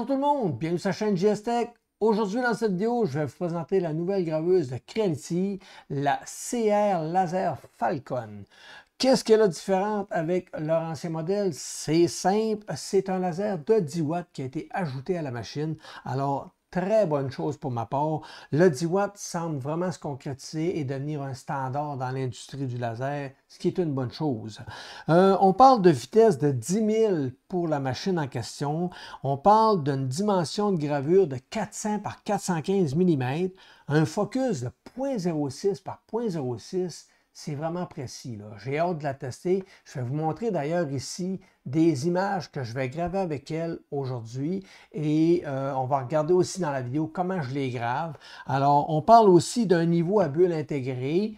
Bonjour tout le monde, bienvenue sur la chaîne JS Tech. Aujourd'hui dans cette vidéo, je vais vous présenter la nouvelle graveuse de Creality, la CR Laser Falcon. Qu'est-ce qu'elle a de différente avec leur ancien modèle? C'est simple, c'est un laser de 10 watts qui a été ajouté à la machine. Alors, très bonne chose pour ma part. Le 10 watts semble vraiment se concrétiser et devenir un standard dans l'industrie du laser, ce qui est une bonne chose. On parle de vitesse de 10 000 pour la machine en question. On parle d'une dimension de gravure de 400 par 415 mm, un focus de 0.06 par 0.06. C'est vraiment précis, là. J'ai hâte de la tester. Je vais vous montrer d'ailleurs ici des images que je vais graver avec elle aujourd'hui et on va regarder aussi dans la vidéo comment je les grave. Alors, on parle aussi d'un niveau à bulle intégré.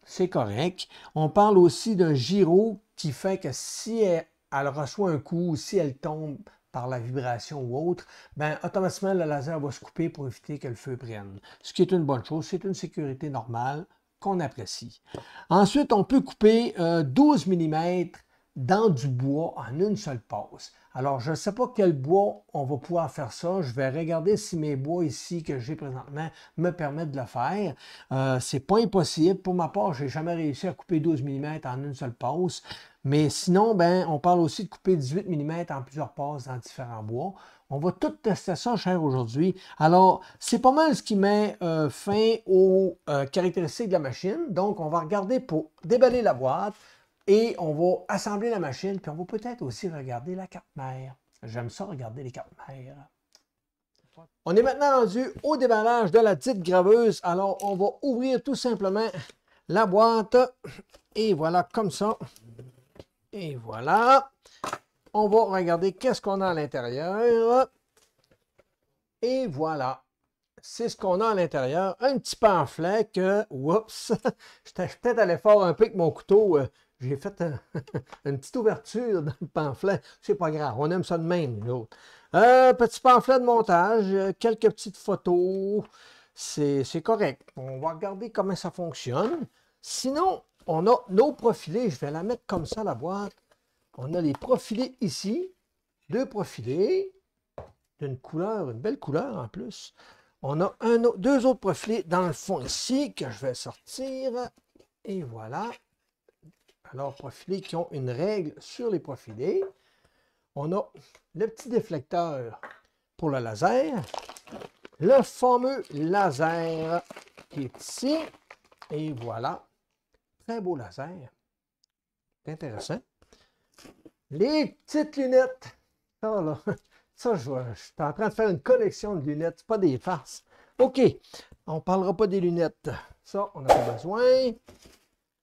C'est correct. On parle aussi d'un gyro qui fait que si elle reçoit un coup, si elle tombe par la vibration ou autre, ben automatiquement le laser va se couper pour éviter que le feu prenne. Ce qui est une bonne chose, c'est une sécurité normale qu'on apprécie. Ensuite, on peut couper 12 mm dans du bois en une seule passe. Alors, je ne sais pas quel bois on va pouvoir faire ça. Je vais regarder si mes bois ici que j'ai présentement me permettent de le faire. C'est pas impossible. Pour ma part, je n'ai jamais réussi à couper 12 mm en une seule passe. Mais sinon, ben, on parle aussi de couper 18 mm en plusieurs passes dans différents bois. On va tout tester ça, cher, aujourd'hui. Alors, c'est pas mal ce qui met fin aux caractéristiques de la machine. Donc, on va regarder pour déballer la boîte et on va assembler la machine. Puis, on va peut-être aussi regarder la carte mère. J'aime ça, regarder les cartes mères. On est maintenant rendu au déballage de la petite graveuse. Alors, on va ouvrir tout simplement la boîte. Et voilà, comme ça. Et voilà. On va regarder qu'est-ce qu'on a à l'intérieur. Et voilà. C'est ce qu'on a à l'intérieur. Un petit pamphlet que, oups, j'étais peut-être allé fort un peu avec mon couteau. J'ai fait une petite ouverture dans le pamphlet. C'est pas grave, on aime ça de même, nous autres. Petit pamphlet de montage, quelques petites photos. C'est correct. On va regarder comment ça fonctionne. Sinon, on a nos profilés. Je vais la mettre comme ça, la boîte. On a les profilés ici, deux profilés d'une couleur, une belle couleur en plus. On a deux autres profilés dans le fond ici que je vais sortir. Et voilà. Alors, profilés qui ont une règle sur les profilés. On a le petit déflecteur pour le laser. Le fameux laser qui est ici. Et voilà. Très beau laser. C'est intéressant. Les petites lunettes. Ça, là, ça, je suis en train de faire une collection de lunettes. C'est pas des farces. OK. On ne parlera pas des lunettes. Ça, on n'a pas besoin.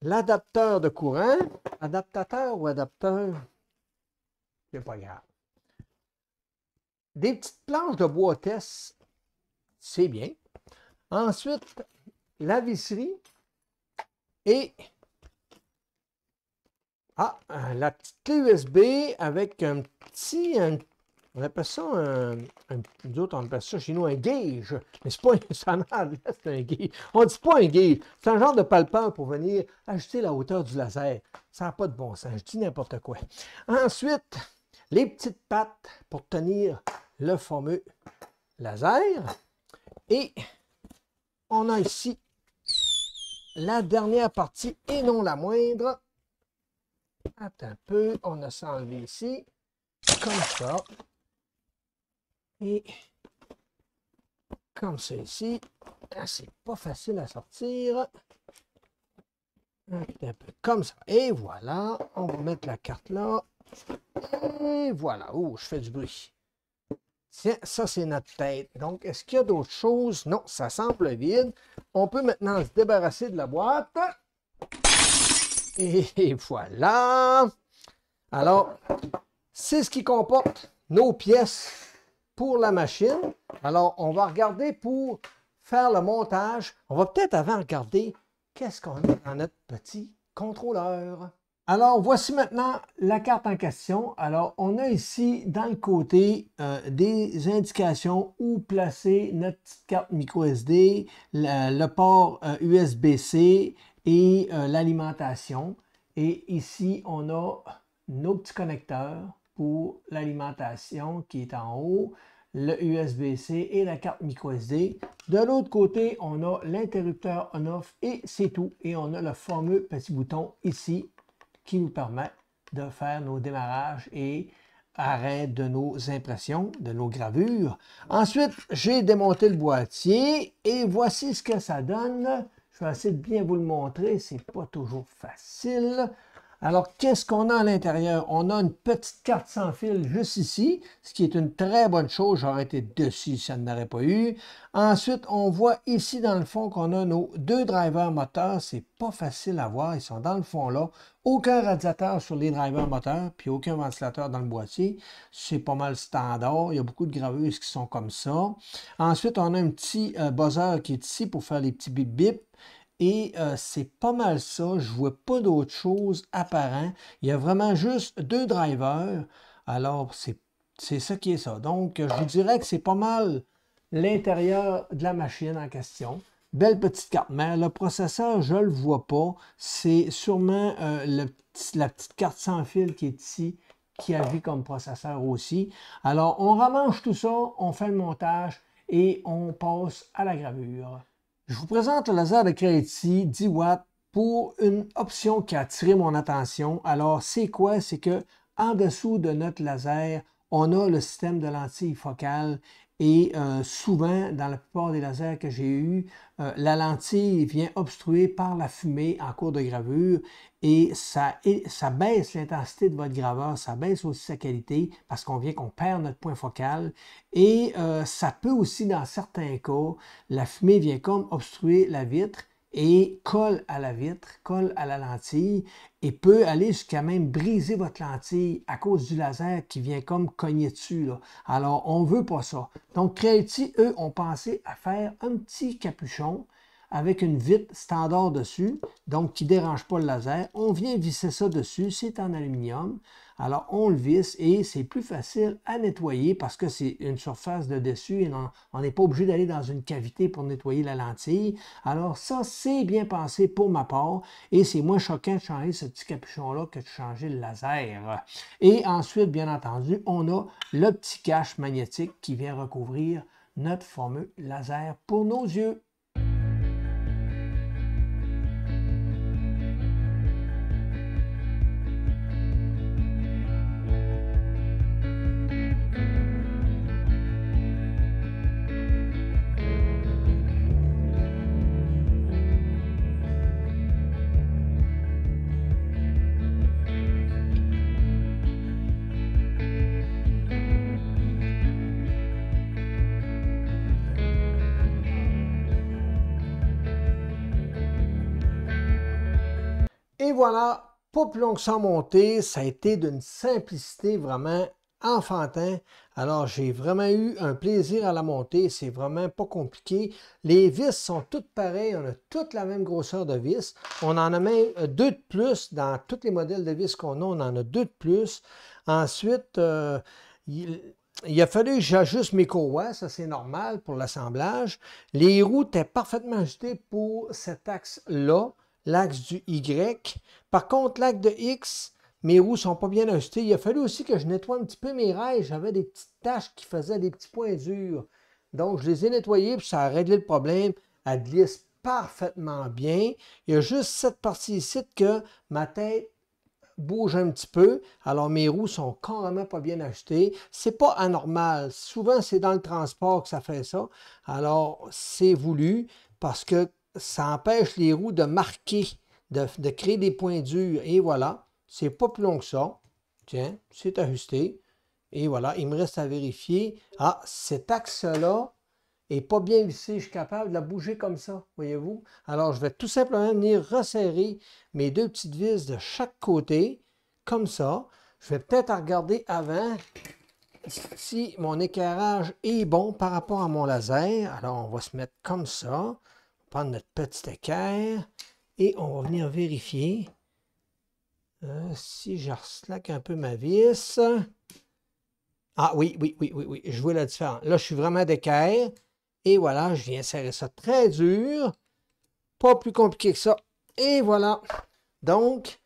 L'adapteur de courant. Adaptateur ou adapteur? C'est pas grave. Des petites planches de bois test. C'est bien. Ensuite, la visserie. Et la petite clé USB avec un petit, on appelle ça nous autres, on appelle ça chez nous un gauge. Mais c'est pas c'est un gauge. On dit pas un gauge. C'est un genre de palpeur pour venir ajuster la hauteur du laser. Ça n'a pas de bon sens. Je dis n'importe quoi. Ensuite, les petites pattes pour tenir le fameux laser. Et on a ici la dernière partie et non la moindre. Attends un peu, on a ça enlevé ici, comme ça, et comme ça ici. C'est pas facile à sortir. Un peu comme ça, et voilà, on va mettre la carte là, et voilà. Oh, je fais du bruit. Tiens, ça c'est notre tête. Donc, est-ce qu'il y a d'autres choses? Non, ça semble vide. On peut maintenant se débarrasser de la boîte. Et voilà. Alors, c'est ce qui comporte nos pièces pour la machine. Alors, on va regarder pour faire le montage. On va peut-être avant regarder qu'est-ce qu'on a dans notre petit contrôleur. Alors, voici maintenant la carte en question. Alors, on a ici dans le côté des indications où placer notre petite carte micro SD, le port USB-C, et l'alimentation. Et ici, on a nos petits connecteurs pour l'alimentation qui est en haut, le USB-C et la carte micro-SD. De l'autre côté, on a l'interrupteur on-off et c'est tout. Et on a le fameux petit bouton ici qui nous permet de faire nos démarrages et arrêt de nos impressions, de nos gravures. Ensuite, j'ai démonté le boîtier et voici ce que ça donne. Je vais essayer de bien vous le montrer, c'est pas toujours facile. Alors, qu'est-ce qu'on a à l'intérieur? On a une petite carte sans fil juste ici, ce qui est une très bonne chose. J'aurais été dessus si ça n'aurait pas eu. Ensuite, on voit ici dans le fond qu'on a nos deux drivers moteurs. C'est pas facile à voir, ils sont dans le fond là. Aucun radiateur sur les drivers moteurs, puis aucun ventilateur dans le boîtier. C'est pas mal standard. Il y a beaucoup de graveuses qui sont comme ça. Ensuite, on a un petit buzzer qui est ici pour faire les petits bip-bip. Et c'est pas mal ça. Je ne vois pas d'autre chose apparent. Il y a vraiment juste deux drivers. Alors, c'est ça qui est ça. Donc, je vous dirais que c'est pas mal l'intérieur de la machine en question. Belle petite carte mère. Le processeur, je ne le vois pas. C'est sûrement la petite carte sans fil qui est ici, qui agit comme processeur aussi. Alors, on ramène tout ça, on fait le montage et on passe à la gravure. Je vous présente le laser de Creality 10 watts pour une option qui a attiré mon attention. Alors, c'est quoi? C'est que en dessous de notre laser, on a le système de lentille focale et souvent, dans la plupart des lasers que j'ai eus, la lentille vient obstruer par la fumée en cours de gravure et ça baisse l'intensité de votre graveur, ça baisse aussi sa qualité parce qu'on perd notre point focal et ça peut aussi, dans certains cas, la fumée vient comme obstruer la vitre et colle à la vitre, colle à la lentille et peut aller jusqu'à même briser votre lentille à cause du laser qui vient comme cogner dessus, là. Alors, on ne veut pas ça. Donc, Creality, eux, ont pensé à faire un petit capuchon avec une vitre standard dessus, donc qui ne dérange pas le laser. On vient visser ça dessus, c'est en aluminium. Alors, on le visse et c'est plus facile à nettoyer parce que c'est une surface de dessus et on n'est pas obligé d'aller dans une cavité pour nettoyer la lentille. Alors, ça, c'est bien pensé pour ma part et c'est moins choquant de changer ce petit capuchon-là que de changer le laser. Et ensuite, bien entendu, on a le petit cache magnétique qui vient recouvrir notre fameux laser pour nos yeux. Et voilà, pas plus long que ça à monter, ça a été d'une simplicité vraiment enfantin. Alors, j'ai vraiment eu un plaisir à la monter, c'est vraiment pas compliqué. Les vis sont toutes pareilles, on a toutes la même grosseur de vis. On en a même deux de plus dans tous les modèles de vis qu'on a, on en a deux de plus. Ensuite, il a fallu que j'ajuste mes courroies, ça c'est normal pour l'assemblage. Les roues étaient parfaitement ajustées pour cet axe-là, l'axe du Y. Par contre, l'axe de X, mes roues ne sont pas bien ajustées. Il a fallu aussi que je nettoie un petit peu mes rails. J'avais des petites taches qui faisaient des petits points durs. Donc, je les ai nettoyées, puis ça a réglé le problème. Elle glisse parfaitement bien. Il y a juste cette partie ici que ma tête bouge un petit peu. Alors, mes roues sont carrément pas bien ajustées. C'est pas anormal. Souvent, c'est dans le transport que ça fait ça. Alors, c'est voulu parce que ça empêche les roues de marquer, de créer des points durs. Et voilà, c'est pas plus long que ça. Tiens, c'est ajusté. Et voilà, il me reste à vérifier. Ah, cet axe-là n'est pas bien vissé. Je suis capable de la bouger comme ça, voyez-vous. Alors, je vais tout simplement venir resserrer mes deux petites vis de chaque côté, comme ça. Je vais peut-être regarder avant si mon éclairage est bon par rapport à mon laser. Alors, on va se mettre comme ça. Prendre notre petit équerre et on va venir vérifier si je slack un peu ma vis. Ah oui, je vois la différence. Là, je suis vraiment d'équerre et voilà, je viens serrer ça très dur. Pas plus compliqué que ça. Et voilà. Donc,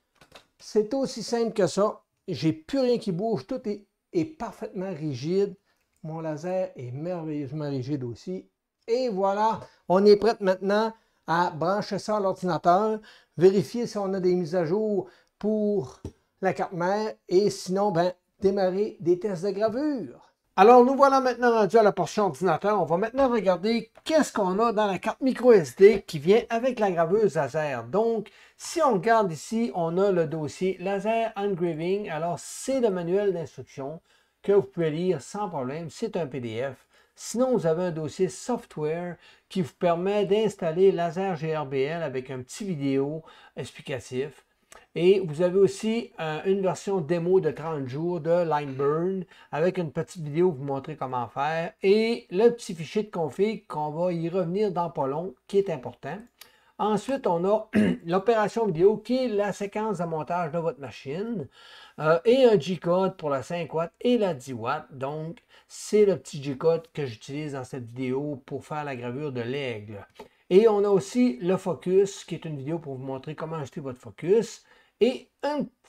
c'est aussi simple que ça. J'ai plus rien qui bouge. Tout est parfaitement rigide. mon laser est merveilleusement rigide aussi. Et voilà, on est prêt maintenant à brancher ça à l'ordinateur, vérifier si on a des mises à jour pour la carte mère et sinon, ben, démarrer des tests de gravure. Alors, nous voilà maintenant rendus à la portion ordinateur. On va maintenant regarder qu'est-ce qu'on a dans la carte micro SD qui vient avec la graveuse laser. Donc, si on regarde ici, on a le dossier Laser Engraving. Alors, c'est le manuel d'instruction que vous pouvez lire sans problème. C'est un PDF. Sinon, vous avez un dossier software qui vous permet d'installer Laser GRBL avec un petit vidéo explicatif. Et vous avez aussi une version démo de 30 jours de Lineburn avec une petite vidéo pour vous montrer comment faire et le petit fichier de config qu'on va y revenir dans pas long qui est important. Ensuite, on a l'opération vidéo qui est la séquence de montage de votre machine et un G-code pour la 5 watts et la 10 watts. Donc, c'est le petit G-code que j'utilise dans cette vidéo pour faire la gravure de l'aigle. Et on a aussi le focus qui est une vidéo pour vous montrer comment ajuster votre focus et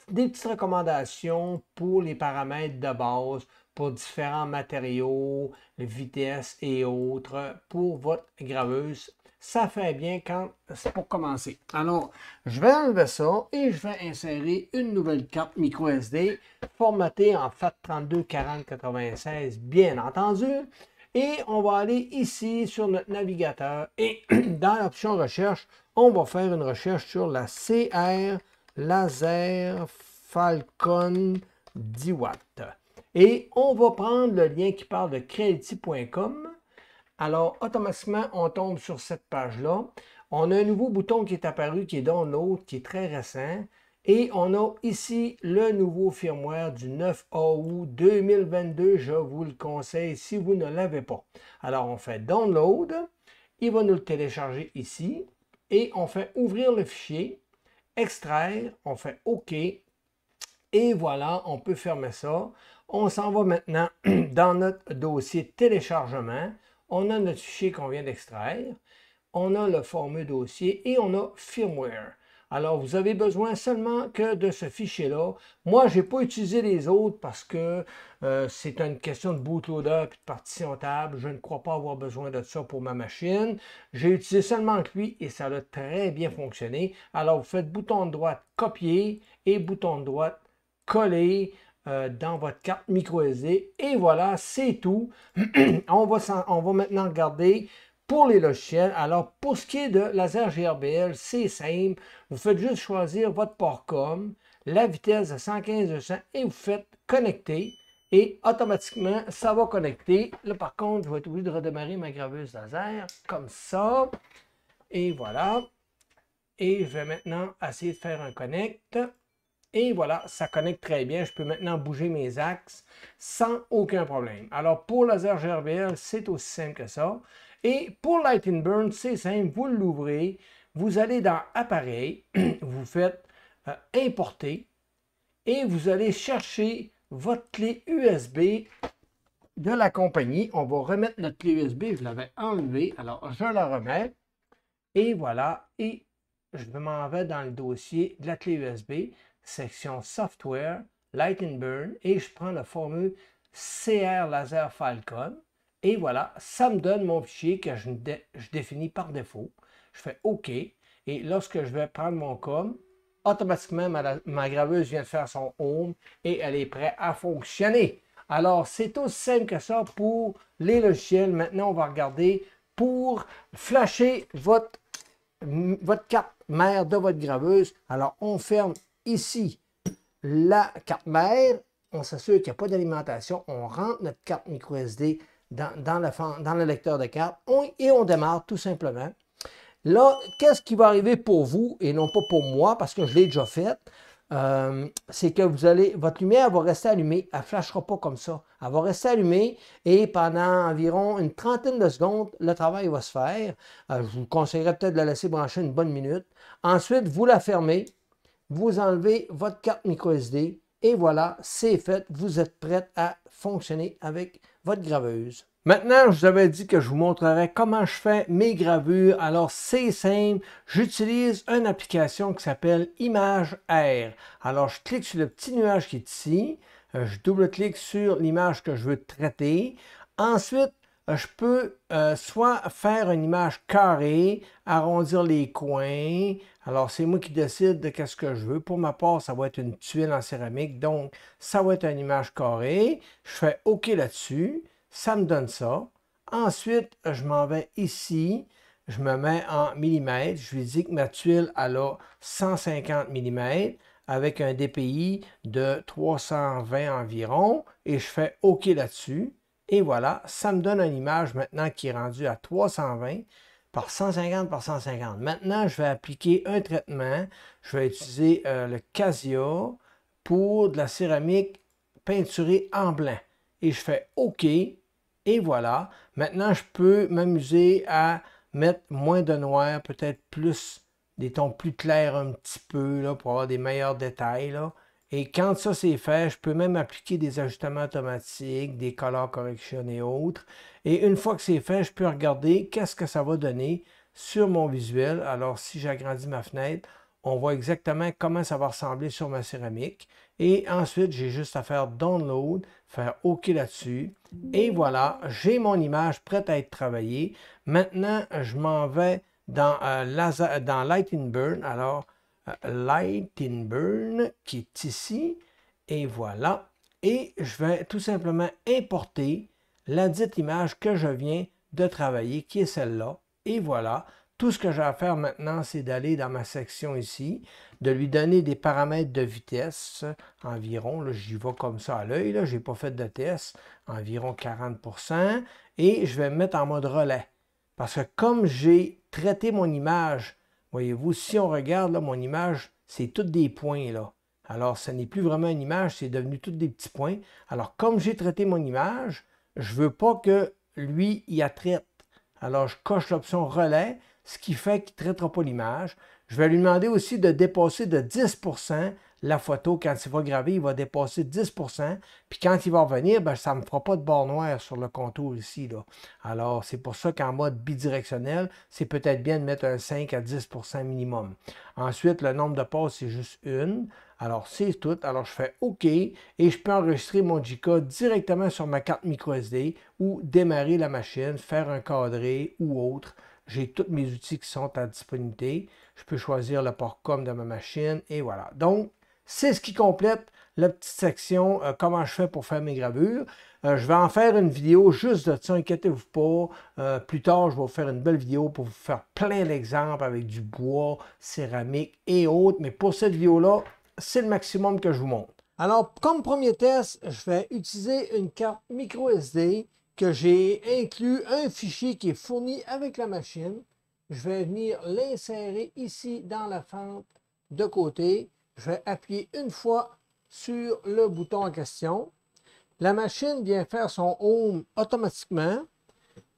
des petites recommandations pour les paramètres de base pour différents matériaux, vitesse et autres pour votre graveuse. Ça fait bien quand c'est pour commencer. Alors, je vais enlever ça et je vais insérer une nouvelle carte micro SD formatée en FAT324096, bien entendu. Et on va aller ici sur notre navigateur et dans l'option recherche, on va faire une recherche sur la CR Laser Falcon 10 watts. Et on va prendre le lien qui parle de Creality.com. Alors, automatiquement, on tombe sur cette page-là. On a un nouveau bouton qui est apparu, qui est Download, qui est très récent. Et on a ici le nouveau firmware du 9 août 2022. Je vous le conseille si vous ne l'avez pas. Alors, on fait Download. Il va nous le télécharger ici. Et on fait ouvrir le fichier, extraire, on fait OK. Et voilà, on peut fermer ça. On s'en va maintenant dans notre dossier téléchargement. On a notre fichier qu'on vient d'extraire. On a le fameux dossier et on a firmware. Alors, vous avez besoin seulement que de ce fichier-là. Moi, je n'ai pas utilisé les autres parce que c'est une question de bootloader et de partition table. Je ne crois pas avoir besoin de ça pour ma machine. J'ai utilisé seulement lui et ça a très bien fonctionné. Alors, vous faites bouton de droite copier et bouton de droite coller dans votre carte micro SD. Et voilà, c'est tout. on va maintenant regarder pour les logiciels. Alors, pour ce qui est de Laser GRBL, c'est simple. Vous faites juste choisir votre port COM, la vitesse de 115-200 et vous faites connecter. Et automatiquement, ça va connecter. Là, par contre, je vais être obligé de redémarrer ma graveuse laser comme ça. Et voilà. Et je vais maintenant essayer de faire un connect. Et voilà, ça connecte très bien. Je peux maintenant bouger mes axes sans aucun problème. Alors, pour Laser GRBL, c'est aussi simple que ça. Et pour Light and Burn, c'est simple. Vous l'ouvrez, vous allez dans Appareil, vous faites Importer et vous allez chercher votre clé USB de la compagnie. On va remettre notre clé USB. Je l'avais enlevée. Alors, je la remets. Et voilà. Et je m'en vais dans le dossier de la clé USB. Section Software, Light and Burn, et je prends le fameux CR Laser Falcon. Et voilà, ça me donne mon fichier que je définis par défaut. Je fais OK. Et lorsque je vais prendre mon COM, automatiquement, ma graveuse vient de faire son home et elle est prête à fonctionner. Alors, c'est aussi simple que ça pour les logiciels. Maintenant, on va regarder pour flasher votre carte mère de votre graveuse. Alors, on ferme ici la carte mère, on s'assure qu'il n'y a pas d'alimentation, on rentre notre carte micro SD dans le lecteur de carte et on démarre tout simplement. Là, qu'est-ce qui va arriver pour vous et non pas pour moi parce que je l'ai déjà fait, c'est que votre lumière va rester allumée, elle ne flashera pas comme ça. Elle va rester allumée et pendant environ une trentaine de secondes, le travail va se faire. Je vous conseillerais peut-être de la laisser brancher une bonne minute. Ensuite, vous la fermez. Vous enlevez votre carte micro SD et voilà, c'est fait. Vous êtes prête à fonctionner avec votre graveuse. Maintenant, je vous avais dit que je vous montrerai comment je fais mes gravures. Alors, c'est simple. J'utilise une application qui s'appelle Image Air. Alors, je clique sur le petit nuage qui est ici. Je double-clique sur l'image que je veux traiter. Ensuite, je peux soit faire une image carrée, arrondir les coins. Alors, c'est moi qui décide de ce que je veux. Pour ma part, ça va être une tuile en céramique. Donc, ça va être une image carrée. Je fais OK là-dessus. Ça me donne ça. Ensuite, je m'en vais ici. Je me mets en millimètres. Je lui dis que ma tuile, elle a 150 mm avec un DPI de 320 environ. Et je fais OK là-dessus. Et voilà, ça me donne une image maintenant qui est rendue à 320 par 150 par 150. Maintenant, je vais appliquer un traitement. Je vais utiliser le Casia pour de la céramique peinturée en blanc. Et je fais OK. Et voilà. Maintenant, je peux m'amuser à mettre moins de noir, peut-être plus, des tons plus clairs un petit peu, là, pour avoir des meilleurs détails, là. Et quand ça c'est fait, je peux même appliquer des ajustements automatiques, des color correction et autres. Et une fois que c'est fait, je peux regarder qu'est-ce que ça va donner sur mon visuel. Alors, si j'agrandis ma fenêtre, on voit exactement comment ça va ressembler sur ma céramique. Et ensuite, j'ai juste à faire Download, faire OK là-dessus. Et voilà, j'ai mon image prête à être travaillée. Maintenant, je m'en vais dans Light and Burn. Alors, Light and Burn qui est ici. Et voilà. Et je vais tout simplement importer la dite image que je viens de travailler, qui est celle-là. Et voilà. Tout ce que j'ai à faire maintenant, c'est d'aller dans ma section ici, de lui donner des paramètres de vitesse environ. J'y vais comme ça à l'œil. Je n'ai pas fait de test. Environ 40%. Et je vais me mettre en mode relais. Parce que comme j'ai traité mon image, voyez-vous, si on regarde, là, mon image, c'est toutes des points, là. Alors, ce n'est plus vraiment une image, c'est devenu tous des petits points. Alors, comme j'ai traité mon image, je ne veux pas que lui y traite. Alors, je coche l'option relais, ce qui fait qu'il ne traitera pas l'image. Je vais lui demander aussi de dépasser de 10% la photo. Quand il va graver, il va dépasser 10%. Puis quand il va revenir, ben, ça ne me fera pas de barre noire sur le contour ici, là. Alors, c'est pour ça qu'en mode bidirectionnel, c'est peut-être bien de mettre un 5 à 10% minimum. Ensuite, le nombre de passes, c'est juste une. Alors, c'est tout. Alors, je fais OK et je peux enregistrer mon JK directement sur ma carte microSD ou démarrer la machine, faire un cadré ou autre. J'ai tous mes outils qui sont à disponibilité. Je peux choisir le port COM de ma machine et voilà. Donc, c'est ce qui complète la petite section comment je fais pour faire mes gravures. Je vais en faire une vidéo juste de ça, inquiétez-vous pas. Plus tard, je vais vous faire une belle vidéo pour vous faire plein d'exemples avec du bois, céramique et autres. Mais pour cette vidéo-là, c'est le maximum que je vous montre. Alors, comme premier test, je vais utiliser une carte microSD que j'ai inclus un fichier qui est fourni avec la machine. Je vais venir l'insérer ici dans la fente de côté. Je vais appuyer une fois sur le bouton en question. La machine vient faire son home automatiquement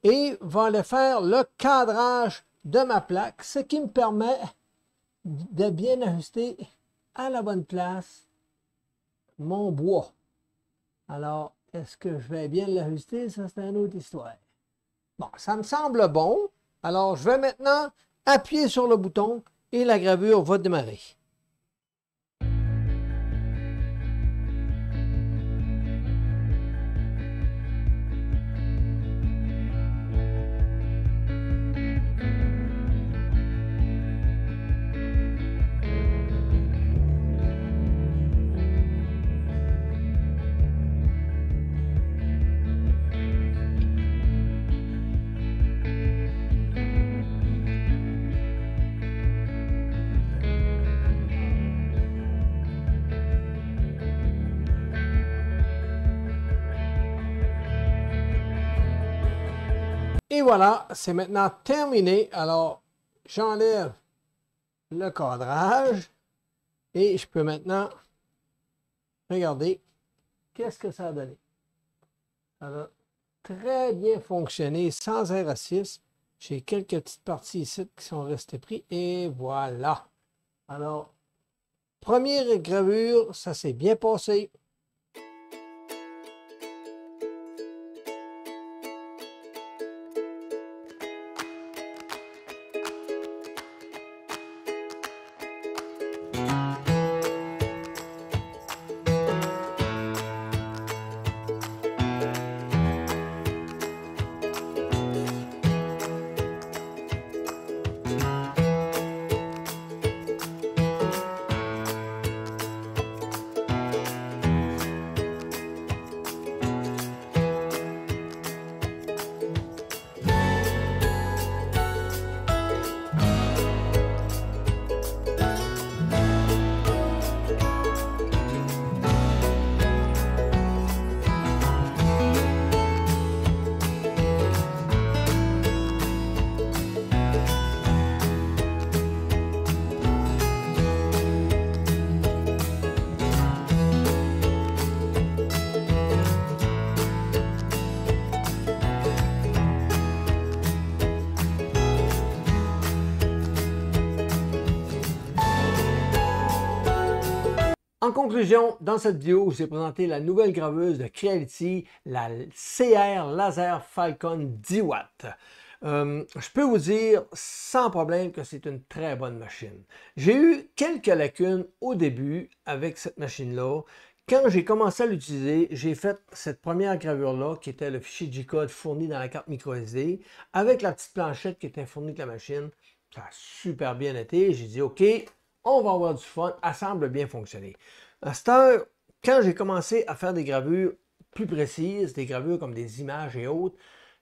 et va aller faire le cadrage de ma plaque, ce qui me permet de bien ajuster à la bonne place mon bois. Alors, est-ce que je vais bien l'ajuster? Ça, c'est une autre histoire. Bon, ça me semble bon. Alors, je vais maintenant appuyer sur le bouton et la gravure va démarrer. Et voilà, c'est maintenant terminé. Alors, j'enlève le cadrage et je peux maintenant regarder qu'est-ce que ça a donné. Ça a très bien fonctionné sans R6. J'ai quelques petites parties ici qui sont restées prises et voilà. Alors, première gravure, ça s'est bien passé. En conclusion, dans cette vidéo, je vous ai présenté la nouvelle graveuse de Creality, la CR Laser Falcon 10 watts. Je peux vous dire sans problème que c'est une très bonne machine. J'ai eu quelques lacunes au début avec cette machine-là. Quand j'ai commencé à l'utiliser, j'ai fait cette première gravure-là, qui était le fichier G-code fourni dans la carte microSD, avec la petite planchette qui était fournie avec la machine. Ça a super bien été. J'ai dit, OK, on va avoir du fun. Elle semble bien fonctionner. À cette heure, quand j'ai commencé à faire des gravures plus précises, des gravures comme des images et autres,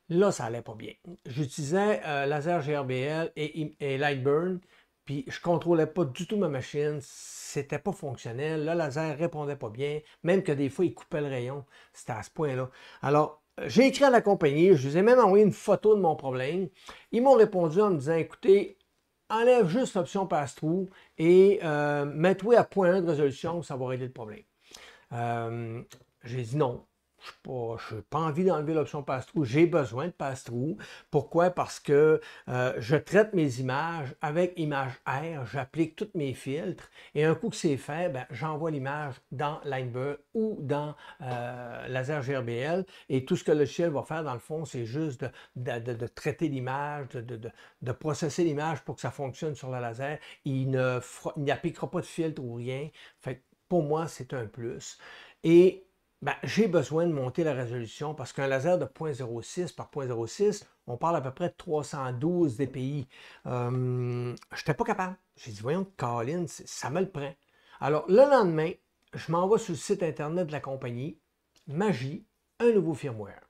là, ça allait pas bien. J'utilisais laser GRBL et Lightburn, puis je contrôlais pas du tout ma machine. C'était pas fonctionnel. Le laser répondait pas bien, même que des fois, il coupait le rayon. C'était à ce point-là. Alors, j'ai écrit à la compagnie, je vous ai même envoyé une photo de mon problème. Ils m'ont répondu en me disant, écoutez, enlève juste l'option pass-through et mets-toi à 0.1 de résolution, ça va régler le problème. J'ai dit non. Je n'ai pas envie d'enlever l'option pass-through. J'ai besoin de pass-through. Pourquoi? Parce que je traite mes images avec Image R, j'applique tous mes filtres et un coup que c'est fait, ben, j'envoie l'image dans Lightburn ou dans Laser GRBL et tout ce que le logiciel va faire dans le fond, c'est juste de traiter l'image, de processer l'image pour que ça fonctionne sur le laser. Il n'appliquera pas de filtre ou rien. Fait que pour moi, c'est un plus. Et ben, j'ai besoin de monter la résolution parce qu'un laser de 0.06 par 0.06, on parle à peu près de 312 dpi. Je n'étais pas capable. J'ai dit, voyons, Colin, ça me le prend. Alors, le lendemain, je m'en vais sur le site Internet de la compagnie, Magie, un nouveau firmware.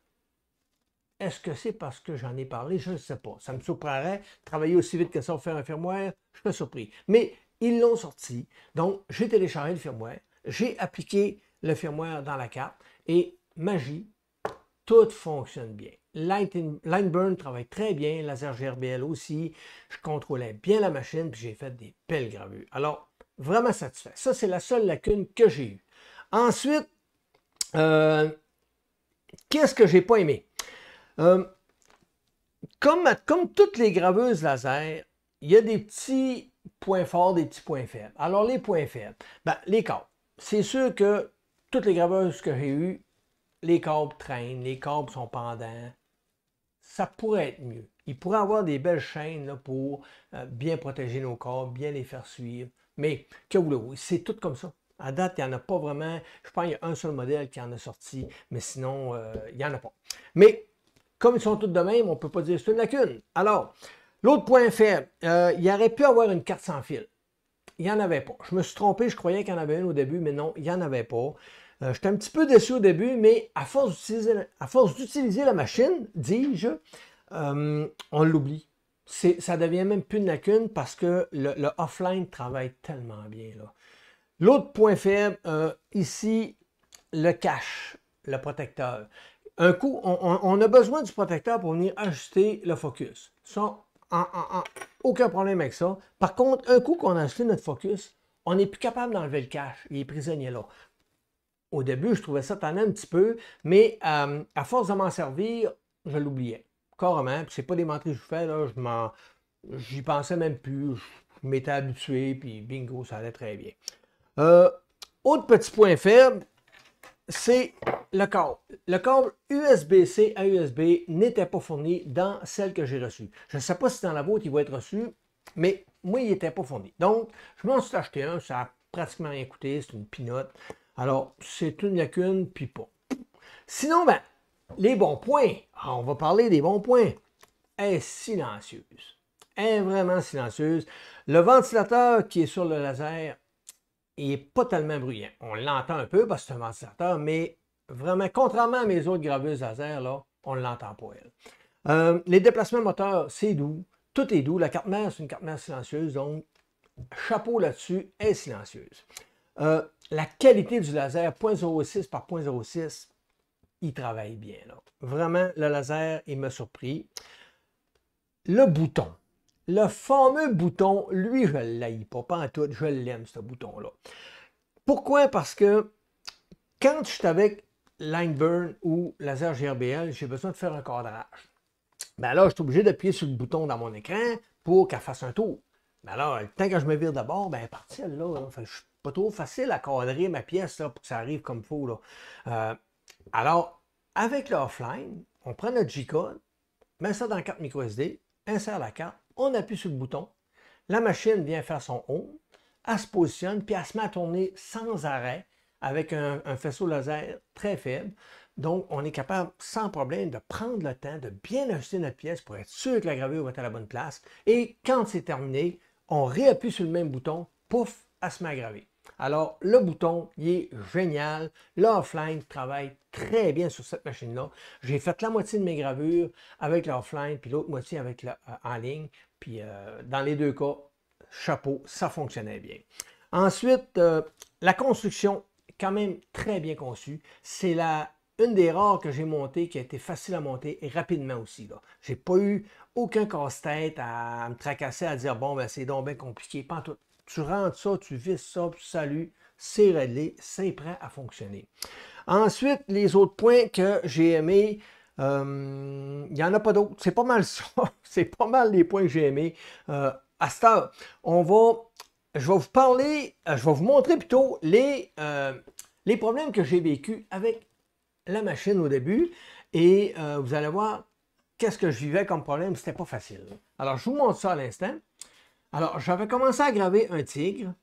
Est-ce que c'est parce que j'en ai parlé? Je ne sais pas. Ça me surprendrait. Travailler aussi vite que ça pour faire un firmware, je suis surpris. Mais ils l'ont sorti. Donc, j'ai téléchargé le firmware. J'ai appliqué le firmware dans la carte et magie, tout fonctionne bien. Lightburn travaille très bien, Laser GRBL aussi. Je contrôlais bien la machine puis j'ai fait des belles gravures. Alors, vraiment satisfait. Ça, c'est la seule lacune que j'ai eue. Ensuite, qu'est-ce que j'ai pas aimé? Comme toutes les graveuses laser, il y a des petits points forts, des petits points faibles. Alors, les points faibles, ben, les câbles. C'est sûr que toutes les graveuses que j'ai eues, les câbles traînent, les câbles sont pendants. Ça pourrait être mieux. Il pourrait y avoir des belles chaînes là, pour bien protéger nos câbles, bien les faire suivre. Mais, que voulez-vous, c'est tout comme ça. À date, il n'y en a pas vraiment. Je pense qu'il y a un seul modèle qui en a sorti, mais sinon, il n'y en a pas. Mais, comme ils sont tous de même, on ne peut pas dire que c'est une lacune. Alors, l'autre point faible, il aurait pu avoir une carte sans fil. Il n'y en avait pas. Je me suis trompé, je croyais qu'il y en avait une au début, mais non, il n'y en avait pas. J'étais un petit peu déçu au début, mais à force d'utiliser la machine, dis-je, on l'oublie. Ça devient même plus une lacune parce que le offline travaille tellement bien. L'autre point faible, ici, le cache, le protecteur. Un coup, on a besoin du protecteur pour venir ajuster le focus. Ça, aucun problème avec ça. Par contre, un coup qu'on a acheté notre focus, on n'est plus capable d'enlever le cache. Il est prisonnier là. Au début, je trouvais ça tannant un petit peu, mais à force de m'en servir, je l'oubliais. Carrément. C'est pas des menteries que je fais, là, j'y pensais même plus. Je m'étais habitué, puis bingo, ça allait très bien. Autre petit point faible, c'est le câble. Le câble USB-C à USB n'était pas fourni dans celle que j'ai reçue. Je ne sais pas si dans la vôtre, il va être reçu, mais moi, il n'était pas fourni. Donc, je m'en suis acheté un, ça a pratiquement rien coûté, c'est une pinotte. Alors, c'est une lacune, puis pas. Sinon, ben, les bons points. Alors, on va parler des bons points. Elle est silencieuse. Elle est vraiment silencieuse. Le ventilateur qui est sur le laser, il n'est pas tellement bruyant. On l'entend un peu parce que c'est un ventilateur, mais vraiment, contrairement à mes autres graveuses laser, là, on ne l'entend pas, elle. Les déplacements moteurs, c'est doux. Tout est doux. La carte mère, c'est une carte mère silencieuse, donc chapeau là-dessus, elle est silencieuse. La qualité du laser, 0.06 par 0.06, il travaille bien. Là. Vraiment, le laser, il m'a surpris. Le bouton. Le fameux bouton, lui, je ne l'haïs pas en tout. Je l'aime, ce bouton-là. Pourquoi? Parce que quand je suis avec Lightburn ou Laser GRBL, j'ai besoin de faire un cadrage. Ben là, je suis obligé d'appuyer sur le bouton dans mon écran pour qu'elle fasse un tour. Ben alors, le temps que je me vire d'abord, ben elle est partie, elle, là. Fait que je suis pas trop facile à cadrer ma pièce là, pour que ça arrive comme il faut. Là. Alors, avec le offline, on prend notre G-code, met ça dans la carte micro SD, insère la carte, on appuie sur le bouton, la machine vient faire son home, elle se positionne, puis elle se met à tourner sans arrêt avec un faisceau laser très faible. Donc, on est capable, sans problème, de prendre le temps, de bien ajuster notre pièce pour être sûr que la gravure va être à la bonne place. Et quand c'est terminé, on réappuie sur le même bouton, pouf, elle se met à graver. Alors, le bouton, il est génial. L'offline travaille très bien sur cette machine-là. J'ai fait la moitié de mes gravures avec l'offline, puis l'autre moitié avec en ligne. Puis, dans les deux cas, chapeau, ça fonctionnait bien. Ensuite, la construction, quand même très bien conçue. C'est une des rares que j'ai montées qui a été facile à monter et rapidement aussi. Je n'ai pas eu aucun casse-tête à me tracasser, à dire, bon, ben, c'est donc bien compliqué. Pas en tout. Tu rentres ça, tu visses ça, puis salut, c'est réglé, c'est prêt à fonctionner. Ensuite, les autres points que j'ai aimés, il n'y en a pas d'autres. C'est pas mal ça. C'est pas mal les points que j'ai aimés. À cette heure, je vais vous parler, je vais vous montrer plutôt les problèmes que j'ai vécus avec la machine au début. Et vous allez voir qu'est-ce que je vivais comme problème. C'était pas facile. Alors, je vous montre ça à l'instant. Alors, j'avais commencé à graver un tigre.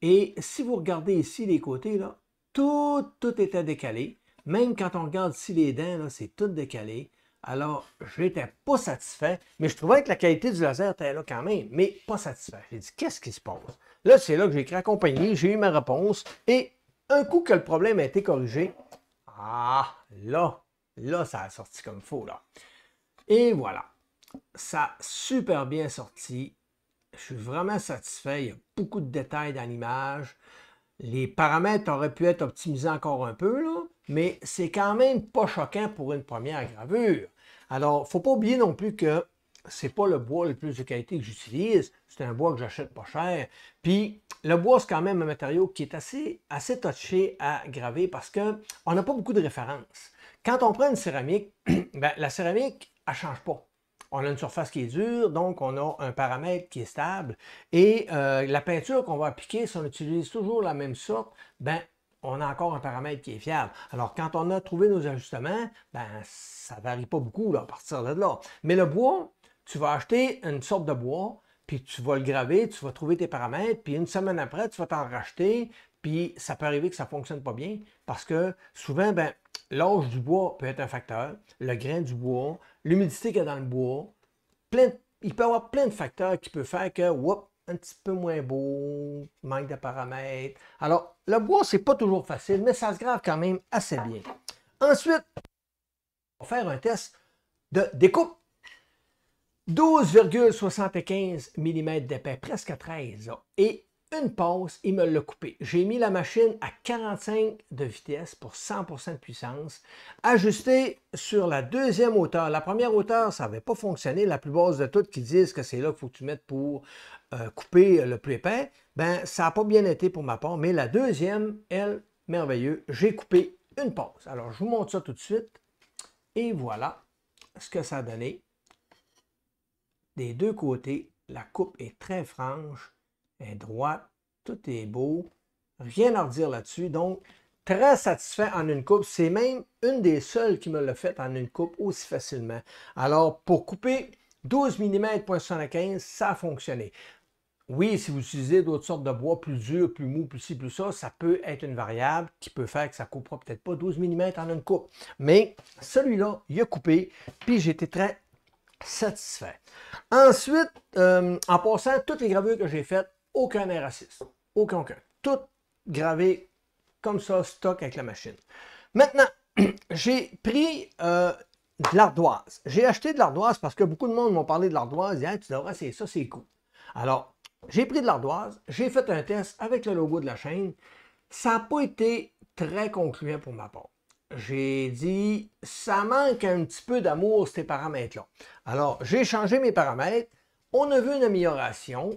Et si vous regardez ici les côtés, là, tout était décalé. Même quand on regarde ici les dents, c'est tout décalé. Alors, je n'étais pas satisfait, mais je trouvais que la qualité du laser était là quand même, mais pas satisfait. J'ai dit, qu'est-ce qui se passe? Là, c'est là que j'ai écrit à compagnie, j'ai eu ma réponse, et un coup que le problème a été corrigé, là, ça a sorti comme il faut, là. Et voilà, ça a super bien sorti. Je suis vraiment satisfait, il y a beaucoup de détails dans l'image. Les paramètres auraient pu être optimisés encore un peu, là, mais c'est quand même pas choquant pour une première gravure. Alors, il ne faut pas oublier non plus que c'est pas le bois le plus de qualité que j'utilise, c'est un bois que j'achète pas cher. Puis, le bois, c'est quand même un matériau qui est assez touché à graver parce qu'on n'a pas beaucoup de références. Quand on prend une céramique, ben, la céramique, elle ne change pas. On a une surface qui est dure, donc on a un paramètre qui est stable. Et la peinture qu'on va appliquer, si on utilise toujours la même sorte, ben, on a encore un paramètre qui est fiable. Alors, quand on a trouvé nos ajustements, ben, ça ne varie pas beaucoup là, à partir de là. Mais le bois, tu vas acheter une sorte de bois, puis tu vas le graver, tu vas trouver tes paramètres, puis une semaine après, tu vas t'en racheter, puis ça peut arriver que ça ne fonctionne pas bien, parce que souvent, ben, l'âge du bois peut être un facteur, le grain du bois, l'humidité qu'il y a dans le bois, il peut y avoir plein de facteurs qui peuvent faire que, un petit peu moins beau, manque de paramètres. Alors, le bois, c'est pas toujours facile, mais ça se grave quand même assez bien. Ensuite, on va faire un test de découpe. 12,75 mm d'épais, presque 13. Là. Et une passe, il me l'a coupé. J'ai mis la machine à 45 de vitesse pour 100% de puissance, ajusté sur la deuxième hauteur. La première hauteur, ça n'avait pas fonctionné. La plus basse de toutes qui disent que c'est là qu'il faut que tu mettes pour couper le plus épais. Ben, ça n'a pas bien été pour ma part, mais la deuxième, elle, merveilleux, j'ai coupé une passe. Alors, je vous montre ça tout de suite. Et voilà ce que ça a donné. Des deux côtés, la coupe est très franche, elle est droite, tout est beau, rien à redire là-dessus. Donc, très satisfait en une coupe. C'est même une des seules qui me l'a fait en une coupe aussi facilement. Alors, pour couper 12 mm.75, ça a fonctionné. Oui, si vous utilisez d'autres sortes de bois plus durs, plus mous, plus ci, plus ça peut être une variable qui peut faire que ça ne coupera peut-être pas 12 mm en une coupe. Mais celui-là, il a coupé, puis j'étais très satisfait. Ensuite, en passant, toutes les gravures que j'ai faites, aucun R6. Aucun. Tout gravé comme ça, stock avec la machine. Maintenant, j'ai pris de l'ardoise. J'ai acheté de l'ardoise parce que beaucoup de monde m'ont parlé de l'ardoise. Hey, tu devrais essayer ça, c'est cool. Alors, j'ai pris de l'ardoise, j'ai fait un test avec le logo de la chaîne. Ça n'a pas été très concluant pour ma part. J'ai dit, ça manque un petit peu d'amour, ces paramètres-là. Alors, j'ai changé mes paramètres. On a vu une amélioration.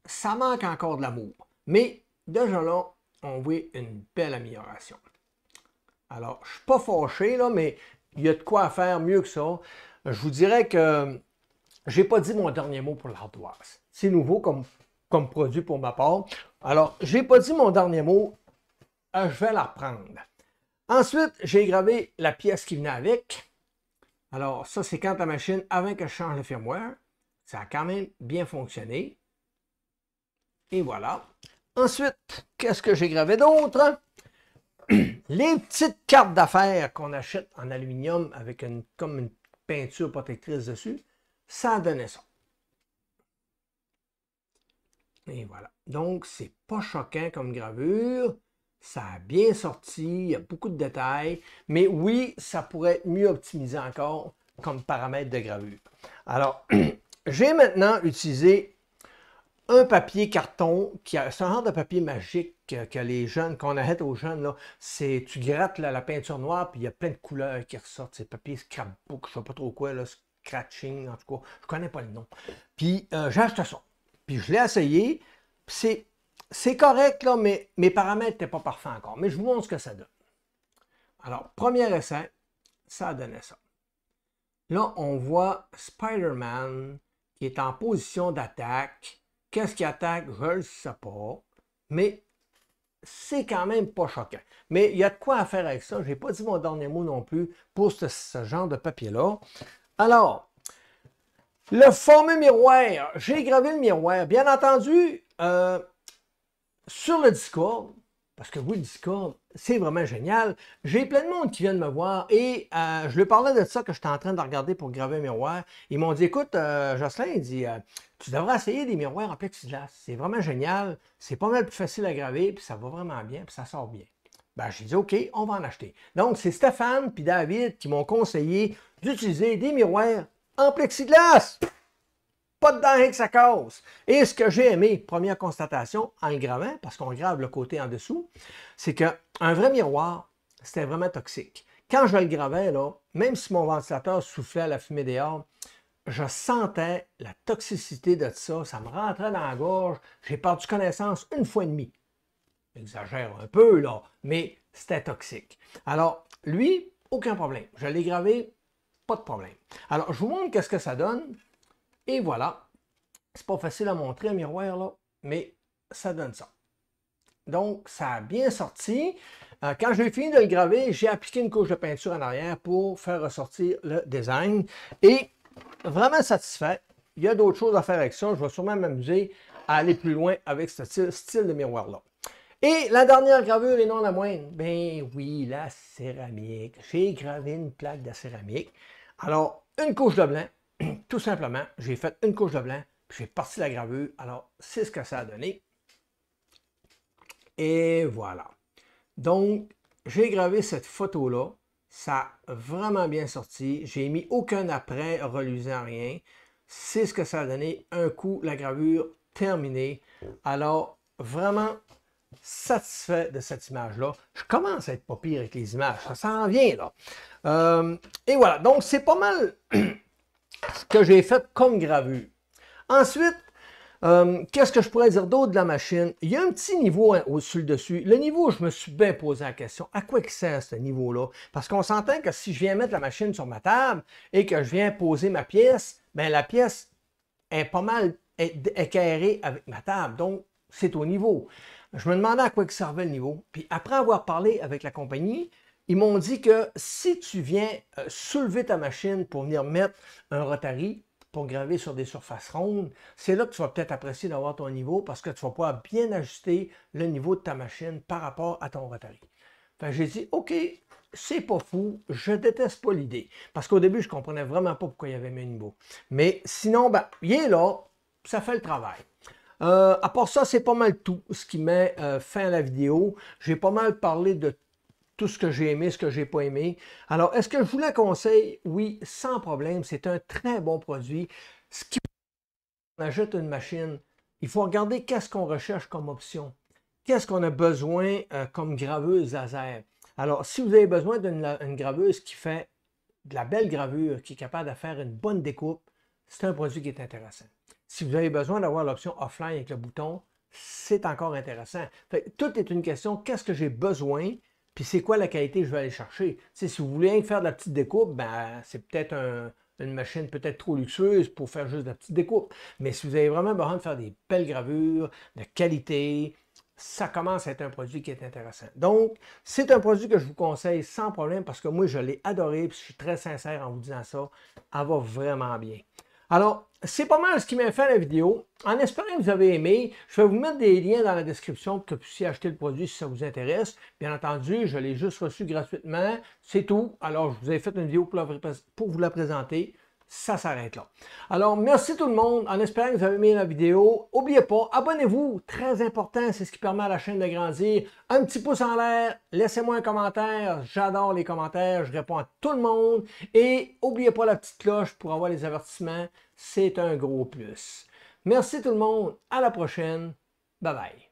Ça manque encore de l'amour. Mais déjà là, on voit une belle amélioration. Alors, je ne suis pas fâché, là, mais il y a de quoi faire mieux que ça. Je vous dirais que je n'ai pas dit mon dernier mot pour l'ardoise. C'est nouveau comme comme produit pour ma part. Alors, je n'ai pas dit mon dernier mot, je vais la reprendre. Ensuite, j'ai gravé la pièce qui venait avec. Alors, ça, c'est quand ta machine, avant que je change le firmware, ça a quand même bien fonctionné. Et voilà. Ensuite, qu'est-ce que j'ai gravé d'autre? Les petites cartes d'affaires qu'on achète en aluminium avec comme une peinture protectrice dessus, ça donnait ça. Et voilà. Donc, c'est pas choquant comme gravure. Ça a bien sorti, il y a beaucoup de détails. Mais oui, ça pourrait être mieux optimisé encore comme paramètre de gravure. Alors, j'ai maintenant utilisé un papier carton, c'est un genre de papier magique que les jeunes, qu'on achète aux jeunes, là, c'est tu grattes la peinture noire, puis il y a plein de couleurs qui ressortent. C'est papier scrapbook, je ne sais pas trop quoi, là, scratching, en tout cas, je ne connais pas le nom. Puis j'ai acheté ça. Puis je l'ai essayé. C'est correct, là, mais mes paramètres n'étaient pas parfaits encore. Mais je vous montre ce que ça donne. Alors, premier essai, ça donnait ça. Là, on voit Spider-Man qui est en position d'attaque. Qu'est-ce qui attaque? Je ne le sais pas. Mais c'est quand même pas choquant. Mais il y a de quoi à faire avec ça. Je n'ai pas dit mon dernier mot non plus pour ce genre de papier-là. Alors, le fameux miroir. J'ai gravé le miroir. Bien entendu, sur le Discord, parce que oui, le Discord, c'est vraiment génial. J'ai plein de monde qui viennent me voir et je leur parlais de ça que j'étais en train de regarder pour graver un miroir. Ils m'ont dit, écoute, Jocelyn, il dit, tu devrais essayer des miroirs en plexiglas. C'est vraiment génial. C'est pas mal plus facile à graver, puis ça va vraiment bien, puis ça sort bien. Ben, j'ai dit, OK, on va en acheter. Donc, c'est Stéphane puis David qui m'ont conseillé d'utiliser des miroirs en plexiglas. Pas de dents que ça casse. Et ce que j'ai aimé, première constatation, en le gravant, parce qu'on grave le côté en dessous, c'est qu'un vrai miroir, c'était vraiment toxique. Quand je le gravais, là, même si mon ventilateur soufflait la fumée dehors, je sentais la toxicité de ça. Ça me rentrait dans la gorge. J'ai perdu connaissance une fois et demie. J'exagère un peu, là, mais c'était toxique. Alors, lui, aucun problème. Je l'ai gravé, pas de problème. Alors, je vous montre qu'est-ce que ça donne. Et voilà, c'est pas facile à montrer un miroir, là, mais ça donne ça. Donc, ça a bien sorti. Quand j'ai fini de le graver, j'ai appliqué une couche de peinture en arrière pour faire ressortir le design. Et vraiment satisfait. Il y a d'autres choses à faire avec ça. Je vais sûrement m'amuser à aller plus loin avec ce style de miroir-là. Et la dernière gravure, et non la moindre, ben oui, la céramique. J'ai gravé une plaque de céramique. Alors, une couche de blanc. Tout simplement, j'ai fait une couche de blanc, puis j'ai parti la gravure. Alors, c'est ce que ça a donné. Et voilà. Donc, j'ai gravé cette photo-là. Ça a vraiment bien sorti. J'ai mis aucun après reluisant, rien. C'est ce que ça a donné. Un coup, la gravure terminée. Alors, vraiment satisfait de cette image-là. Je commence à être pas pire avec les images. Ça s'en vient, là. Et voilà. Donc, c'est pas mal ce que j'ai fait comme gravure. Ensuite, qu'est-ce que je pourrais dire d'autre de la machine? Il y a un petit niveau au-dessus le dessus. Le niveau, je me suis bien posé la question, à quoi sert ce niveau-là? Parce qu'on s'entend que si je viens mettre la machine sur ma table et que je viens poser ma pièce, bien la pièce est pas mal équerrée avec ma table. Donc, c'est au niveau. Je me demandais à quoi servait le niveau. Puis après avoir parlé avec la compagnie, ils m'ont dit que si tu viens soulever ta machine pour venir mettre un Rotary pour graver sur des surfaces rondes, c'est là que tu vas peut-être apprécier d'avoir ton niveau parce que tu vas pouvoir bien ajuster le niveau de ta machine par rapport à ton Rotary. Fait que j'ai dit, OK, c'est pas fou, je déteste pas l'idée. Parce qu'au début, je comprenais vraiment pas pourquoi il y avait mes niveaux. Mais sinon, ben, il est là, ça fait le travail. À part ça, c'est pas mal tout ce qui met fin à la vidéo. J'ai pas mal parlé de tout ce que j'ai aimé, ce que j'ai pas aimé. Alors, est-ce que je vous le conseille? Oui, sans problème. C'est un très bon produit. Ce qui on achète une machine, il faut regarder qu'est-ce qu'on recherche comme option. Qu'est-ce qu'on a besoin comme graveuse laser? Alors, si vous avez besoin d'une graveuse qui fait de la belle gravure, qui est capable de faire une bonne découpe, c'est un produit qui est intéressant. Si vous avez besoin d'avoir l'option offline avec le bouton, c'est encore intéressant. Fait, tout est une question, qu'est-ce que j'ai besoin? Puis c'est quoi la qualité que je vais aller chercher? Si vous voulez faire de la petite découpe, ben, c'est peut-être une machine peut-être trop luxueuse pour faire juste de la petite découpe. Mais si vous avez vraiment besoin de faire des belles gravures de qualité, ça commence à être un produit qui est intéressant. Donc, c'est un produit que je vous conseille sans problème parce que moi, je l'ai adoré et je suis très sincère en vous disant ça. Elle va vraiment bien. Alors, c'est pas mal ce qui m'a fait la vidéo. En espérant que vous avez aimé, je vais vous mettre des liens dans la description pour que vous puissiez acheter le produit si ça vous intéresse. Bien entendu, je l'ai juste reçu gratuitement. C'est tout. Alors, je vous ai fait une vidéo pour vous la présenter. Ça s'arrête là. Alors, merci tout le monde, en espérant que vous avez aimé la vidéo. N'oubliez pas, abonnez-vous, très important, c'est ce qui permet à la chaîne de grandir. Un petit pouce en l'air, laissez-moi un commentaire, j'adore les commentaires, je réponds à tout le monde. Et n'oubliez pas la petite cloche pour avoir les avertissements, c'est un gros plus. Merci tout le monde, à la prochaine, bye bye.